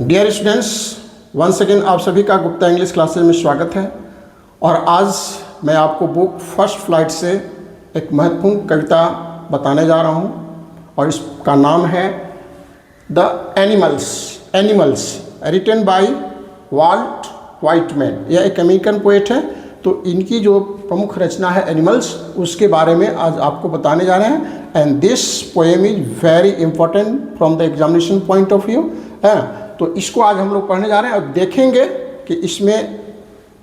Dear students, one second आप सभी का गुप्ता इंग्लिश क्लासेस में स्वागत है। और आज मैं आपको बुक फर्स्ट फ्लाइट से एक महत्वपूर्ण कविता बताने जा रहा हूँ और इसका नाम है the animals written by Walt Whitman. यह एक अमेरिकन पोएट है, तो इनकी जो प्रमुख रचना है एनिमल्स, उसके बारे में आज आपको बताने जा रहे हैं। And this poem is very important from the examination point of view है। तो इसको आज हम लोग पढ़ने जा रहे हैं और देखेंगे कि इसमें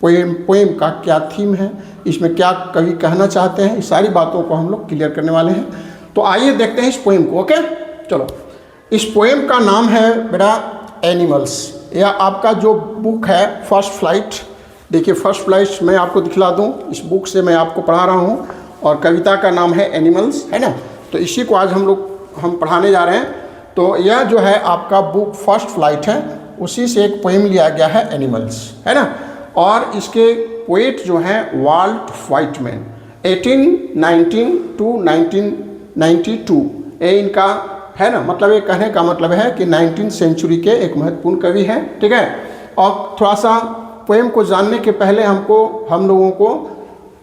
पोएम का क्या थीम है, इसमें क्या कवि कहना चाहते हैं। इस सारी बातों को हम लोग क्लियर करने वाले हैं। तो आइए देखते हैं इस पोएम को। ओके, चलो। इस पोएम का नाम है बेटा एनिमल्स। यह आपका जो बुक है फर्स्ट फ्लाइट, देखिए फर्स्ट फ्लाइट मैं आपको दिखला दूं, इस बुक से मैं आपको पढ़ा रहा हूं और कविता का नाम है एनिमल्स, है ना। तो इसी को आज हम पढ़ाने जा रहे हैं। तो यह जो है आपका बुक फर्स्ट फ्लाइट है, उसी से एक पोएम लिया गया है एनिमल्स, है ना। और इसके पोएट जो हैं वाल्ट व्हाइटमैन, 1819 टू 1992 ये इनका है ना। मतलब ये कहने का मतलब है कि 19th सेंचुरी के एक महत्वपूर्ण कवि हैं, ठीक है। और थोड़ा सा पोएम को जानने के पहले हम लोगों को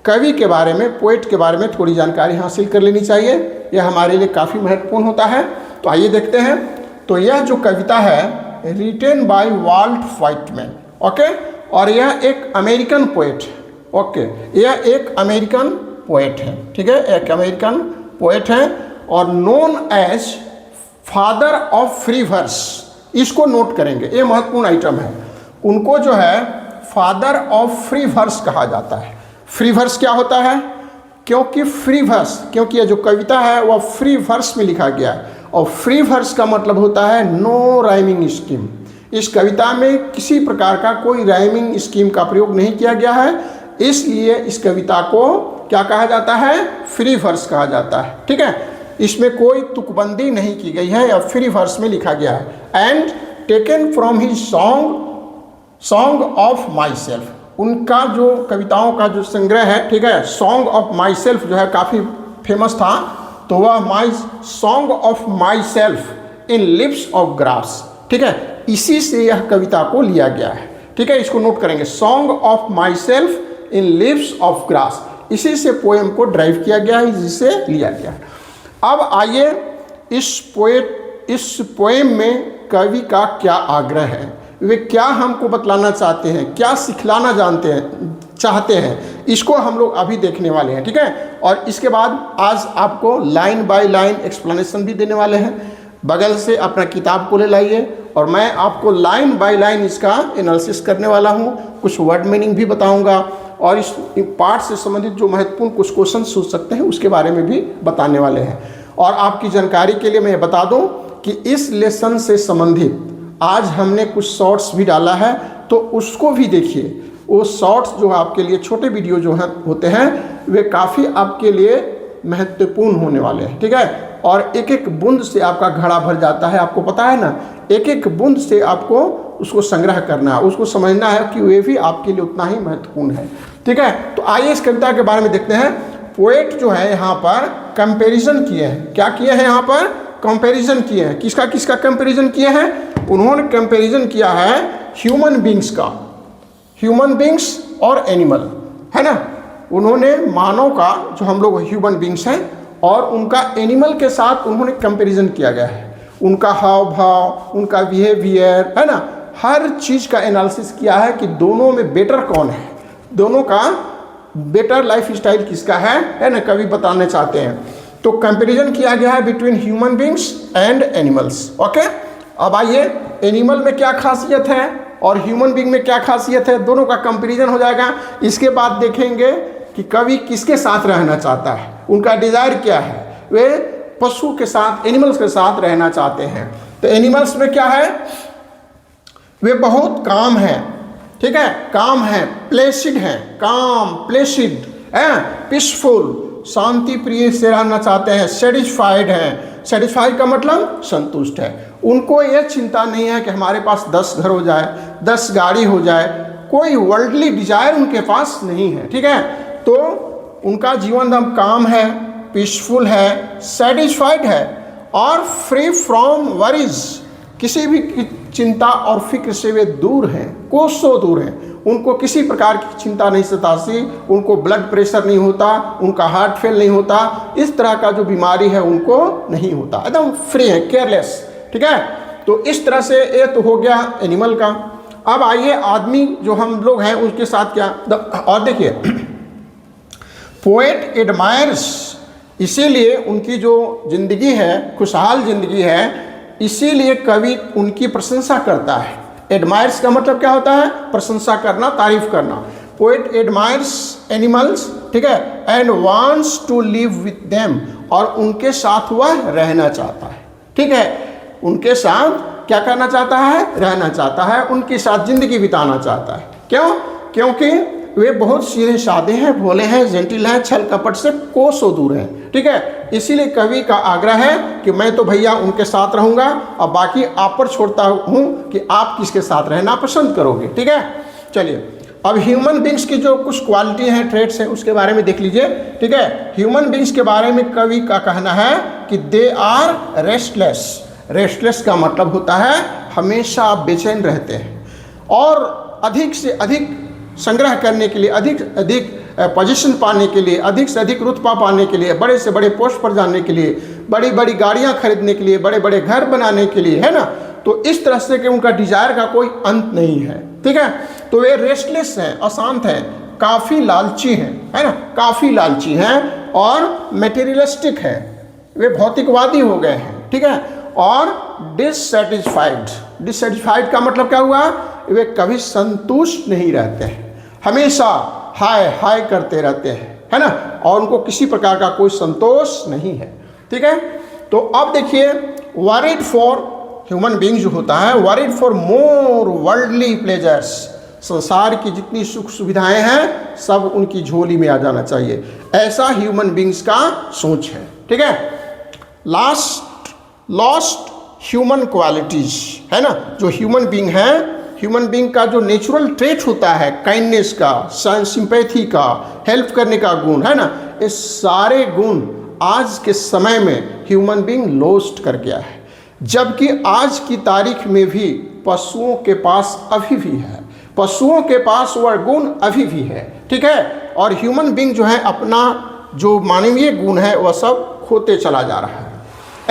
कवि के बारे में, पोएट के बारे में थोड़ी जानकारी हासिल कर लेनी चाहिए। यह हमारे लिए काफ़ी महत्वपूर्ण होता है। तो आइए देखते हैं। तो यह जो कविता है written by Walt Whitman, okay. और यह एक अमेरिकन पोएट है, ओके। यह एक अमेरिकन पोएट है, ठीक है, एक अमेरिकन पोएट है और known as father of free verse. इसको नोट करेंगे, ये महत्वपूर्ण आइटम है। उनको जो है फादर ऑफ फ्री वर्स कहा जाता है। फ्री वर्स क्या होता है? क्योंकि यह जो कविता है वह फ्री वर्स में लिखा गया है और फ्री वर्स का मतलब होता है नो राइमिंग स्कीम। इस कविता में किसी प्रकार का कोई राइमिंग स्कीम का प्रयोग नहीं किया गया है, इसलिए इस कविता को क्या कहा जाता है? फ्री वर्स कहा जाता है, ठीक है। इसमें कोई तुकबंदी नहीं की गई है या फ्री वर्स में लिखा गया है। And taken from his song of my self, उनका जो कविताओं का जो संग्रह है, ठीक है, सॉन्ग ऑफ माई सेल्फ जो है काफ़ी फेमस था, तो वह my song of my self in lips of grass, ठीक है, इसी से यह कविता को लिया गया है, ठीक है। इसको नोट करेंगे, song of my self in lips of grass, इसी से पोएम को ड्राइव किया गया है, जिसे लिया गया है। अब आइए इस पोएम में कवि का क्या आग्रह है, वे क्या हमको बतलाना चाहते हैं, क्या सिखलाना चाहते हैं, इसको हम लोग अभी देखने वाले हैं, ठीक है। और इसके बाद आज आपको लाइन बाय लाइन एक्सप्लेनेशन भी देने वाले हैं। बगल से अपना किताब को ले लाइए और मैं आपको लाइन बाय लाइन इसका एनालिसिस करने वाला हूँ। कुछ वर्ड मीनिंग भी बताऊँगा और इस पार्ट से संबंधित जो महत्वपूर्ण कुछ क्वेश्चन सोच सकते हैं उसके बारे में भी बताने वाले हैं। और आपकी जानकारी के लिए मैं बता दूँ कि इस लेसन से संबंधित आज हमने कुछ शॉर्ट्स भी डाला है, तो उसको भी देखिए। वो शॉर्ट्स जो आपके लिए छोटे वीडियो जो होते हैं वे काफ़ी आपके लिए महत्वपूर्ण होने वाले हैं, ठीक है। और एक एक बूंद से आपका घड़ा भर जाता है, आपको पता है ना। एक एक बूंद से आपको उसको संग्रह करना है, उसको समझना है कि वे भी आपके लिए उतना ही महत्वपूर्ण है, ठीक है। तो आइए इस कविता के बारे में देखते हैं। पोएट जो है यहाँ पर कंपैरिजन किए हैं। क्या किए हैं? यहाँ पर कंपैरिजन किए हैं। किसका कंपैरिजन किए हैं? उन्होंने कंपैरिजन किया है ह्यूमन बींग्स का, ह्यूमन बींग्स और एनिमल, है ना। उन्होंने मानव का, जो हम लोग ह्यूमन बींग्स हैं, और उनका एनिमल के साथ उन्होंने कंपैरिजन किया गया है। उनका हाव भाव, उनका बिहेवियर, है ना, हर चीज़ का एनालिसिस किया है कि दोनों में बेटर कौन है, दोनों का बेटर लाइफ स्टाइल किसका है ना, कवि बताने चाहते हैं। तो कंपैरिजन किया गया है between human beings and animals, okay. अब आइए, एनिमल में क्या खासियत है और ह्यूमन बींग में क्या खासियत है, दोनों का कंपैरिजन हो जाएगा। इसके बाद देखेंगे कि कवि किसके साथ रहना चाहता है, उनका डिज़ायर क्या है। वे पशु के साथ, एनिमल्स के साथ रहना चाहते हैं। तो एनिमल्स में क्या है? वे बहुत काम है, ठीक है, काम है, प्लेसिड है, काम, प्लेसिड है, पीसफुल, शांति प्रिय से रहना चाहते हैं, सेटिस्फाइड हैं। सेटिस्फाइड का मतलब संतुष्ट है। उनको यह चिंता नहीं है कि हमारे पास 10 घर हो जाए, 10 गाड़ी हो जाए, कोई वर्ल्डली डिजायर उनके पास नहीं है, ठीक है। तो उनका जीवन धर्म काम है, पीसफुल है, सेटिस्फाइड है और फ्री फ्रॉम वरीज, किसी भी चिंता और फिक्र से वे दूर हैं, कोसों दूर हैं। उनको किसी प्रकार की चिंता नहीं सताती, उनको ब्लड प्रेशर नहीं होता, उनका हार्ट फेल नहीं होता, इस तरह का जो बीमारी है उनको नहीं होता, एकदम फ्री है, केयरलेस। ठीक है, तो इस तरह से ये तो हो गया एनिमल का। अब आइए आदमी जो हम लोग हैं उसके साथ क्या, और देखिए पोएट एडमायर्स, इसीलिए उनकी जो जिंदगी है खुशहाल जिंदगी है, इसीलिए कवि उनकी प्रशंसा करता है। एडमायर्स का मतलब क्या होता है, प्रशंसा करना, तारीफ करना। पोएट एडमायर्स एनिमल्स, ठीक है, and wants to live with them, और उनके साथ वह रहना चाहता है। ठीक है, उनके साथ क्या करना चाहता है, रहना चाहता है, उनके साथ जिंदगी बिताना चाहता है। क्यों? क्योंकि वे बहुत सीधे साधे हैं, भोले हैं, जेंटिल हैं, छल कपट से कोसों दूर हैं। ठीक है, इसीलिए कवि का आग्रह है कि मैं तो भैया उनके साथ रहूंगा, और बाकी आप पर छोड़ता हूं कि आप किसके साथ रहना पसंद करोगे। ठीक है, चलिए अब ह्यूमन बींग्स की जो कुछ क्वालिटी हैं, ट्रेट्स हैं, उसके बारे में देख लीजिए। ठीक है, ह्यूमन बींग्स के बारे में कवि का कहना है कि दे आर रेस्टलेस। रेस्टलेस का मतलब होता है हमेशा बेचैन रहते हैं, और अधिक से अधिक संग्रह करने के लिए, अधिक से अधिक पोजीशन पाने के लिए, अधिक से अधिक रुतबा पाने के लिए, बड़े से बड़े पोस्ट पर जाने के लिए, बड़ी बड़ी गाड़ियां खरीदने के लिए, बड़े बड़े घर बनाने के लिए, है ना। तो इस तरह से कि उनका डिजायर का कोई अंत नहीं है। ठीक है, तो वे रेस्टलेस हैं, अशांत हैं, काफ़ी लालची हैं, है ना, काफ़ी लालची हैं, और मेटेरियलिस्टिक हैं, वे भौतिकवादी हो गए हैं। ठीक है, और डिससेटिस्फाइड। डिससेटिस्फाइड का मतलब क्या हुआ, वे कभी संतुष्ट नहीं रहते हैं, हमेशा हाय हाय करते रहते हैं, है ना, और उनको किसी प्रकार का कोई संतोष नहीं है। ठीक है, तो अब देखिए वरीड फॉर, ह्यूमन बीइंग जो होता है, worried for more worldly pleasures, संसार की जितनी सुख सुविधाएं हैं सब उनकी झोली में आ जाना चाहिए, ऐसा ह्यूमन बीइंग्स का सोच है। ठीक है, लॉस्ट ह्यूमन क्वालिटीज, है ना, जो ह्यूमन बीइंग है, ह्यूमन बीइंग का जो नेचुरल ट्रेट होता है, काइंडनेस का, सिंपैथी का, हेल्प करने का गुण, है ना, ये सारे गुण आज के समय में ह्यूमन बीइंग लॉस्ट कर गया है। जबकि आज की तारीख में भी पशुओं के पास अभी भी है, पशुओं के पास वह गुण अभी भी है। ठीक है, और ह्यूमन बीइंग जो है अपना जो मानवीय गुण है वह सब खोते चला जा रहा है।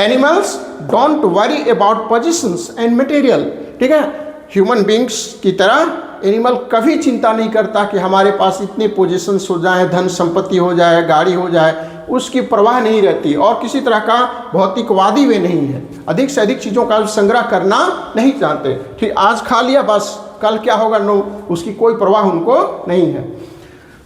Animals don't worry about positions and material. ठीक है, ह्यूमन बींग्स की तरह एनिमल कभी चिंता नहीं करता कि हमारे पास इतने पोजीशंस हो जाए, धन संपत्ति हो जाए, गाड़ी हो जाए, उसकी परवाह नहीं रहती, और किसी तरह का भौतिकवादी वे नहीं है, अधिक से अधिक चीज़ों का संग्रह करना नहीं चाहते। ठीक, आज खा लिया बस, कल क्या होगा नो, उसकी कोई परवाह उनको नहीं है।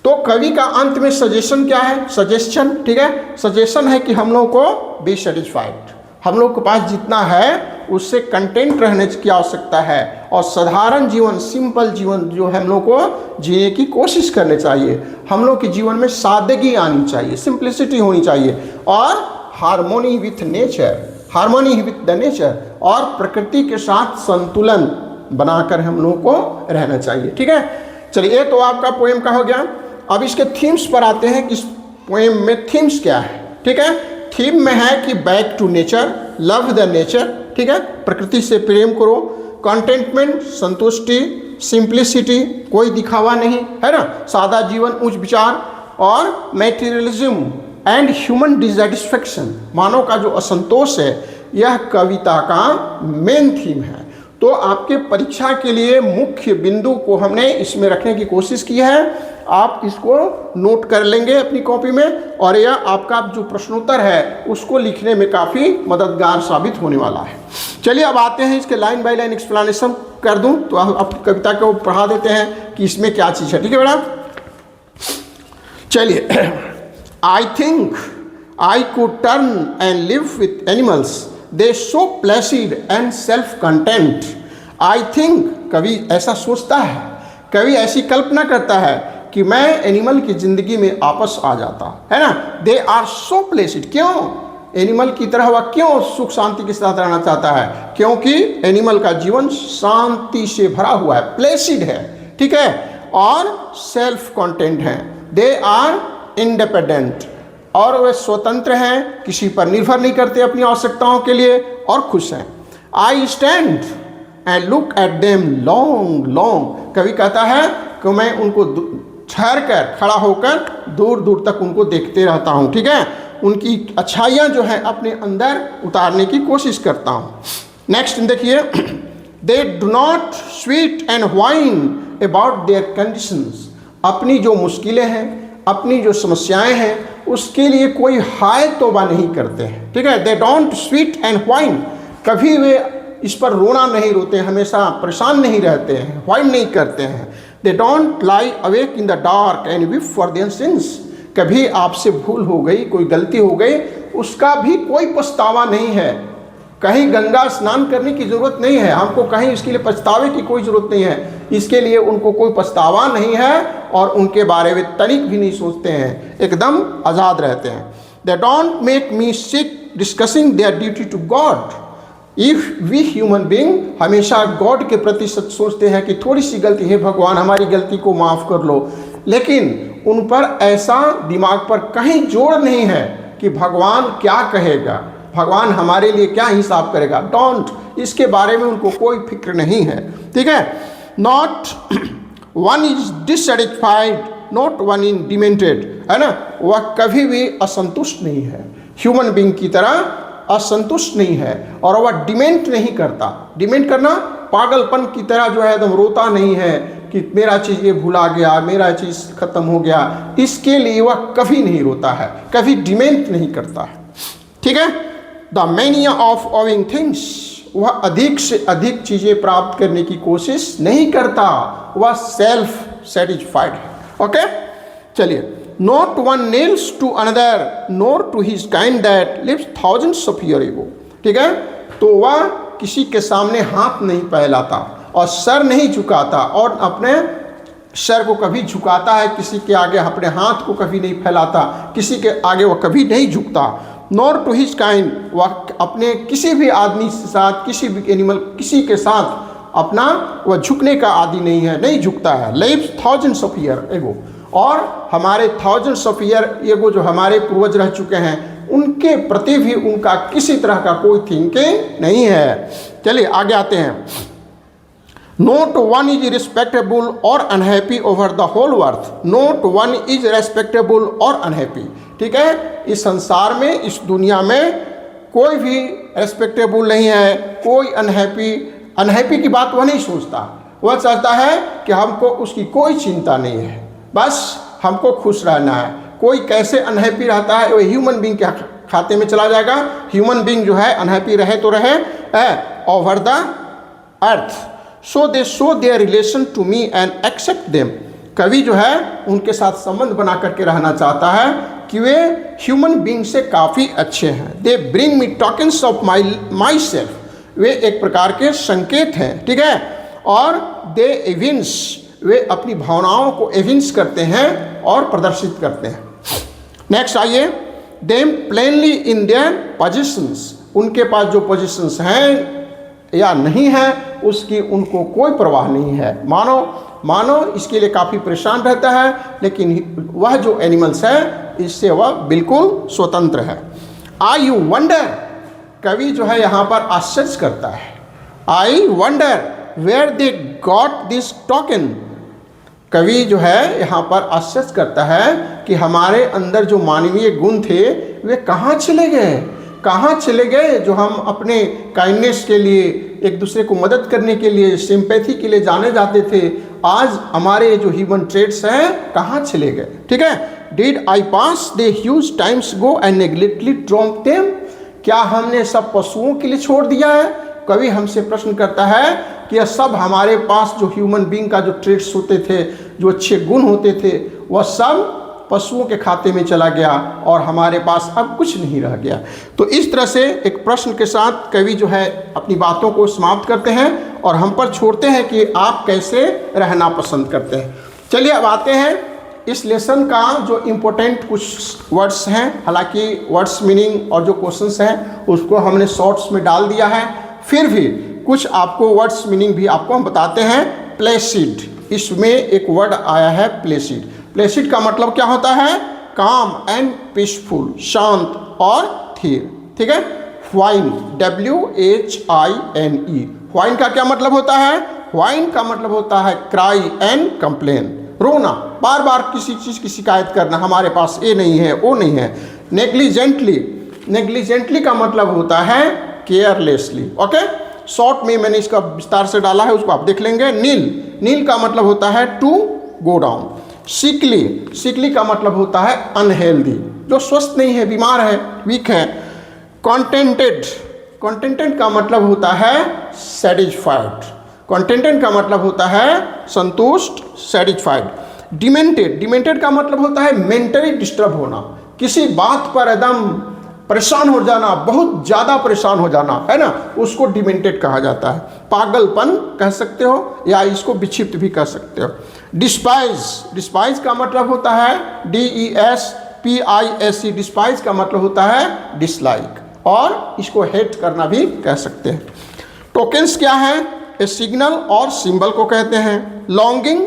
तो कवि का अंत में सजेशन क्या है, सजेशन, ठीक है, सजेशन है कि हम लोग को बी सेटिस्फाइड, हम लोग के पास जितना है उससे कंटेंट रहने की आवश्यकता है, और साधारण जीवन, सिंपल जीवन जो हम लोग को जीने की कोशिश करनी चाहिए। हम लोग के जीवन में सादगी आनी चाहिए, सिंप्लिसिटी होनी चाहिए, और harmony with nature, harmony with the nature, और प्रकृति के साथ संतुलन बनाकर हम लोग को रहना चाहिए। ठीक है, चलिए ये तो आपका पोएम का हो गया। अब इसके थीम्स पर आते हैं कि इस पोएम में थीम्स क्या है। ठीक है, थीम में है कि back to nature, love the nature, ठीक है, प्रकृति से प्रेम करो, कंटेंटमेंट, संतुष्टि, सिंप्लिसिटी, कोई दिखावा नहीं, है ना, सादा जीवन, उच्च विचार, और मैटेरियलिज्म एंड ह्यूमन डिससैटिस्फैक्शन, मानव का जो असंतोष है, यह कविता का मेन थीम है। तो आपके परीक्षा के लिए मुख्य बिंदु को हमने इसमें रखने की कोशिश की है। आप इसको नोट कर लेंगे अपनी कॉपी में, और यह आपका जो प्रश्नोत्तर है उसको लिखने में काफ़ी मददगार साबित होने वाला है। चलिए अब आते हैं इसके लाइन बाय लाइन एक्सप्लेनेशन कर दूं तो आप कविता को पढ़ा देते हैं कि इसमें क्या चीज़ है। ठीक है बेटा, चलिए। I think I could turn and live with animals, they so Placid and self content. I think, कवि ऐसा सोचता है, कवि ऐसी कल्पना करता है कि मैं एनिमल की ज़िंदगी में वापस आ जाता, है ना। दे आर सो प्लेसिड, क्यों एनिमल की तरह वह क्यों सुख शांति के साथ रहना चाहता है, क्योंकि एनिमल का जीवन शांति से भरा हुआ है, प्लेसिड है, ठीक है, और सेल्फ कंटेंट है। दे आर इंडिपेंडेंट, और वे स्वतंत्र हैं, किसी पर निर्भर नहीं करते अपनी आवश्यकताओं के लिए, और खुश हैं। I stand, and look at them long long. कवि कहता है कि मैं उनको ठहर कर, खड़ा होकर दूर दूर तक उनको देखते रहता हूँ, ठीक है, उनकी अच्छाइयाँ जो है अपने अंदर उतारने की कोशिश करता हूँ। नेक्स्ट देखिए, they do not sweet and wine about their conditions. अपनी जो मुश्किलें हैं, अपनी जो समस्याएं हैं, उसके लिए कोई हाय तौबा नहीं करते हैं, ठीक है। They don't sweat and wine, कभी वे इस पर रोना नहीं रोते, हमेशा परेशान नहीं रहते हैं, वाइन नहीं करते हैं। They don't lie awake in the dark and weep for their since. कभी आपसे भूल हो गई, कोई गलती हो गई, उसका भी कोई पछतावा नहीं है। कहीं गंगा स्नान करने की ज़रूरत नहीं है, हमको कहीं इसके लिए पछतावे की कोई ज़रूरत नहीं है, इसके लिए उनको कोई पछतावा नहीं है और उनके बारे में तनिक भी नहीं सोचते हैं, एकदम आज़ाद रहते हैं। They don't make me sick discussing their duty to God. If we human being हमेशा गॉड के प्रति सच सोचते हैं कि थोड़ी सी गलती है, भगवान हमारी गलती को माफ़ कर लो, लेकिन उन पर ऐसा दिमाग पर कहीं जोड़ नहीं है कि भगवान क्या कहेगा, भगवान हमारे लिए क्या हिसाब करेगा। डोंट, इसके बारे में उनको कोई फिक्र नहीं है, ठीक है। Not one is dissatisfied, not one in demented, है ना, वह कभी भी असंतुष्ट नहीं है, ह्यूमन बींग की तरह असंतुष्ट नहीं है, और वह डिमेंट नहीं करता। डिमेंट करना पागलपन की तरह जो है एकदम रोता नहीं है कि मेरा चीज़ ये भुला गया, मेरा चीज़ खत्म हो गया, इसके लिए वह कभी नहीं रोता है, कभी डिमेंट नहीं करता है, ठीक है। The mania of owing things, वह अधिक से अधिक चीज़ें प्राप्त करने की कोशिश नहीं करता, वह सेल्फ सेटिस्फाइड है, ओके। चलिए, not one kneels to another nor to his kind that lives thousands of year ago, ठीक है। तो वह किसी के सामने हाथ नहीं फैलाता और सर नहीं झुकाता, और अपने सर को कभी झुकाता है, किसी के आगे अपने हाथ को कभी नहीं फैलाता, किसी के आगे वह कभी नहीं झुकता। नॉर टू हिज काइंड, वह अपने किसी भी आदमी के साथ, किसी भी एनिमल, किसी के साथ अपना वह झुकने का आदि नहीं है, नहीं झुकता है। लिव्स थाउजेंड्स ऑफ ईयर एगो, और हमारे थाउजेंड्स ऑफ ईयर एगो जो हमारे पूर्वज रह चुके हैं, उनके प्रति भी उनका किसी तरह का कोई थिंकिंग नहीं है। चलिए आगे आते हैं। नोट वन इज रिस्पेक्टेबल और unhappy over the whole worth. Note one is respectable और अनहैप्पी, ठीक है। इस संसार में, इस दुनिया में कोई भी रेस्पेक्टेबल नहीं है, कोई अनहैप्पी की बात वह नहीं सोचता। वह चाहता है कि हमको उसकी कोई चिंता नहीं है, बस हमको खुश रहना है। कोई कैसे अनहैप्पी रहता है, वो ह्यूमन बींग के खाते में चला जाएगा। ह्यूमन बींग जो है अनहैप्पी रहे तो रहे over the earth, so they show their relation to me and accept them. कवि जो है उनके साथ संबंध बना करके रहना चाहता है कि वे ह्यूमन बींग से काफ़ी अच्छे हैं। They bring me tokens of myself, वे एक प्रकार के संकेत हैं, ठीक है। और दे एविंस, वे अपनी भावनाओं को एविंस करते हैं और प्रदर्शित करते हैं। नेक्स्ट आइए, them plainly in their positions, उनके पास जो पोजिशंस हैं या नहीं है उसकी उनको कोई परवाह नहीं है। मानो इसके लिए काफ़ी परेशान रहता है, लेकिन वह जो एनिमल्स है इससे वह बिल्कुल स्वतंत्र है। आई यू वंडर, कवि जो है यहाँ पर आश्चर्य करता है। I wonder where they got this token, कवि जो है यहाँ पर आश्चर्य करता है कि हमारे अंदर जो मानवीय गुण थे वे कहाँ चले गए, जो हम अपने काइंडनेस के लिए, एक दूसरे को मदद करने के लिए, सिंपैथी के लिए जाने जाते थे, आज हमारे जो ह्यूमन ट्रेड्स हैं कहाँ चले गए, ठीक है। Did I pass the huge times go and neglectly drop them, क्या हमने सब पशुओं के लिए छोड़ दिया है। कवि हमसे प्रश्न करता है कि यह सब हमारे पास जो ह्यूमन बींग का जो ट्रेड्स होते थे, जो अच्छे गुण होते थे, वह सब पशुओं के खाते में चला गया और हमारे पास अब कुछ नहीं रह गया। तो इस तरह से एक प्रश्न के साथ कवि जो है अपनी बातों को समाप्त करते हैं और हम पर छोड़ते हैं कि आप कैसे रहना पसंद करते हैं। चलिए अब आते हैं इस लेसन का जो इम्पोर्टेंट कुछ वर्ड्स हैं। हालांकि वर्ड्स मीनिंग और जो क्वेश्चंस हैं उसको हमने शॉर्ट्स में डाल दिया है, फिर भी कुछ आपको वर्ड्स मीनिंग भी आपको हम बताते हैं। प्लेसिड, इसमें एक वर्ड आया है प्लेसिड। प्लेसिड का मतलब क्या होता है, काम एंड पीसफुल, शांत और स्थिर, ठीक है। व्हाइन, WHINE, व्हाइन का क्या मतलब होता है? व्हाइन का मतलब होता है क्राई एंड कंप्लेन, रोना, बार बार किसी चीज़ की शिकायत करना, हमारे पास ये नहीं है वो नहीं है। नेग्लिजेंटली, नेग्लिजेंटली का मतलब होता है केयरलेसली। ओके, शॉर्ट में मैंने इसका विस्तार से डाला है, उसको आप देख लेंगे। नील, नील का मतलब होता है टू गो डाउन। सिकली, सिकली का मतलब होता है अनहेल्दी, जो स्वस्थ नहीं है, बीमार है, वीक है। कॉन्टेंटेड, कॉन्टेंटेड का मतलब होता है सेटिस्फाइड, कॉन्टेंटेड का मतलब होता है संतुष्ट, सेटिस्फाइड। डिमेंटेड, डिमेंटेड का मतलब होता है मेंटली डिस्टर्ब होना, किसी बात पर एकदम परेशान हो जाना, बहुत ज़्यादा परेशान हो जाना, है ना, उसको डिमेंटेड कहा जाता है। पागलपन कह सकते हो या इसको विक्षिप्त भी कह सकते हो। डिस्पाइज, डिस्पाइज का मतलब होता है DESPISE, डिस्पाइज का मतलब होता है डिसलाइक, और इसको हेट करना भी कह सकते हैं। टोकन्स क्या है? ए सिग्नल और सिंबल को कहते हैं। लॉन्गिंग,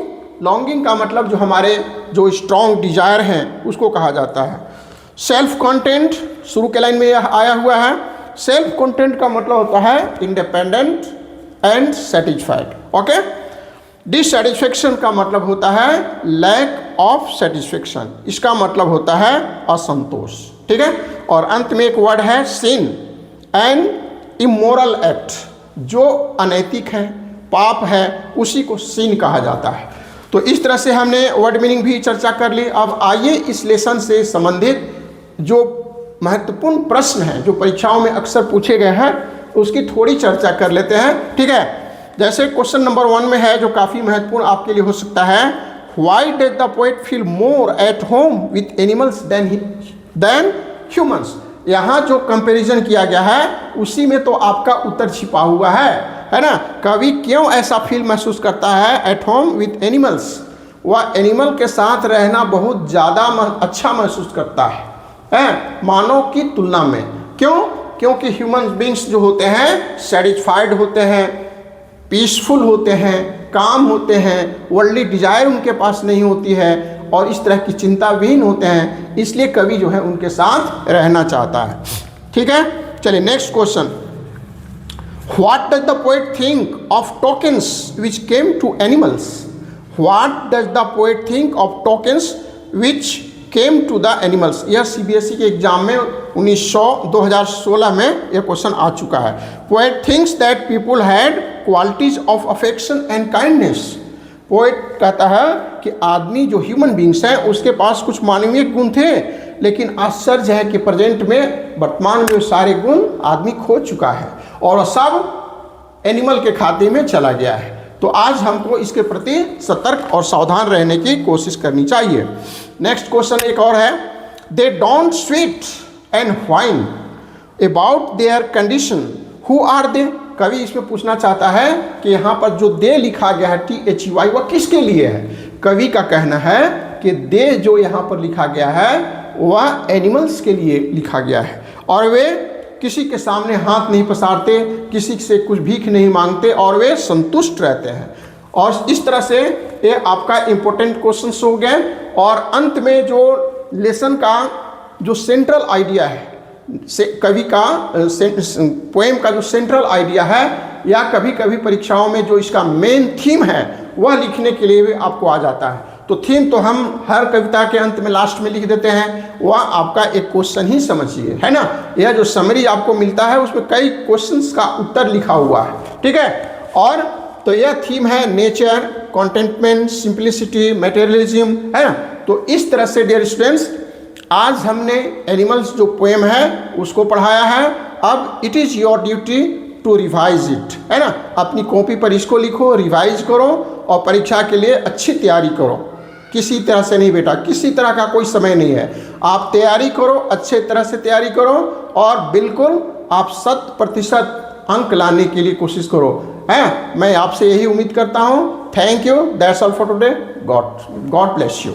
लॉन्गिंग का मतलब जो हमारे जो स्ट्रॉन्ग डिजायर हैं उसको कहा जाता है। सेल्फ कंटेंट, शुरू के लाइन में यह आया हुआ है। सेल्फ कंटेंट का मतलब होता है independent and satisfied. Okay, dissatisfaction का मतलब होता है लैक ऑफ सेटिस्फेक्शन, इसका मतलब होता है असंतोष। ठीक है, और अंत में एक वर्ड है सिन एंड इमोरल एक्ट, जो अनैतिक है, पाप है, उसी को सिन कहा जाता है। तो इस तरह से हमने वर्ड मीनिंग भी चर्चा कर ली। अब आइए इस लेसन से संबंधित जो महत्वपूर्ण प्रश्न हैं जो परीक्षाओं में अक्सर पूछे गए हैं उसकी थोड़ी चर्चा कर लेते हैं। ठीक है, जैसे क्वेश्चन नंबर 1 में है, जो काफ़ी महत्वपूर्ण आपके लिए हो सकता है। Why does the poet feel more at home with animals then humans? यहाँ जो कंपैरिजन किया गया है उसी में तो आपका उत्तर छिपा हुआ है ना। कवि क्यों ऐसा फील महसूस करता है एट होम विथ एनिमल्स? वह एनिमल के साथ रहना बहुत ज़्यादा अच्छा महसूस करता है मानव की तुलना में। क्यों? क्योंकि ह्यूमन बींग्स जो होते हैं सेटिस्फाइड होते हैं, पीसफुल होते हैं, काम होते हैं, वर्ल्डली डिजायर उनके पास नहीं होती है और इस तरह की चिंता विहीन होते हैं, इसलिए कवि जो है उनके साथ रहना चाहता है। ठीक है, चलिए next question. What does the poet think of tokens which came to animals? What does the poet think of tokens which came to the animals? यह CBSE के एग्जाम में 2016 में यह क्वेश्चन आ चुका है। Poet thinks that people had qualities of affection and kindness. Poet कहता है कि आदमी जो ह्यूमन बींग्स हैं उसके पास कुछ मानवीय गुण थे, लेकिन आश्चर्य है कि प्रेजेंट में, वर्तमान में, सारे गुण आदमी खो चुका है और सब एनिमल के खाते में चला गया है। तो आज हमको इसके प्रति सतर्क और सावधान रहने की कोशिश करनी चाहिए। नेक्स्ट क्वेश्चन एक और है। They don't sweat and whine about their condition, who are they? कवि इसमें पूछना चाहता है कि यहाँ पर जो दे लिखा गया है THEY वह किसके लिए है? कवि का कहना है कि दे जो यहाँ पर लिखा गया है वह एनिमल्स के लिए लिखा गया है और वे किसी के सामने हाथ नहीं पसारते, किसी से कुछ भीख नहीं मांगते और वे संतुष्ट रहते हैं। और इस तरह से ये आपका इम्पोर्टेंट क्वेश्चंस हो गए। और अंत में जो लेसन का जो सेंट्रल आइडिया है, कवि का पोएम का जो सेंट्रल आइडिया है या कभी कभी परीक्षाओं में जो इसका मेन थीम है वह लिखने के लिए भी आपको आ जाता है। तो थीम तो हम हर कविता के अंत में लास्ट में लिख देते हैं, वह आपका एक क्वेश्चन ही समझिए, है ना। यह जो समरी आपको मिलता है उसमें कई क्वेश्चंस का उत्तर लिखा हुआ है। ठीक है, और तो यह थीम है नेचर, कॉन्टेंटमेंट, सिंप्लिसिटी, मटेरियलिज्म, है ना। तो इस तरह से डियर स्टूडेंट्स आज हमने एनिमल्स जो पोएम है उसको पढ़ाया है। अब it is your duty to revise it, है ना। अपनी कॉपी पर इसको लिखो, रिवाइज करो और परीक्षा के लिए अच्छी तैयारी करो। किसी तरह से नहीं बेटा, किसी तरह का कोई समय नहीं है, आप तैयारी करो, अच्छे तरह से तैयारी करो और बिल्कुल आप 100% अंक लाने के लिए कोशिश करो, है। मैं आपसे यही उम्मीद करता हूँ। Thank you, that's all for today. God bless you.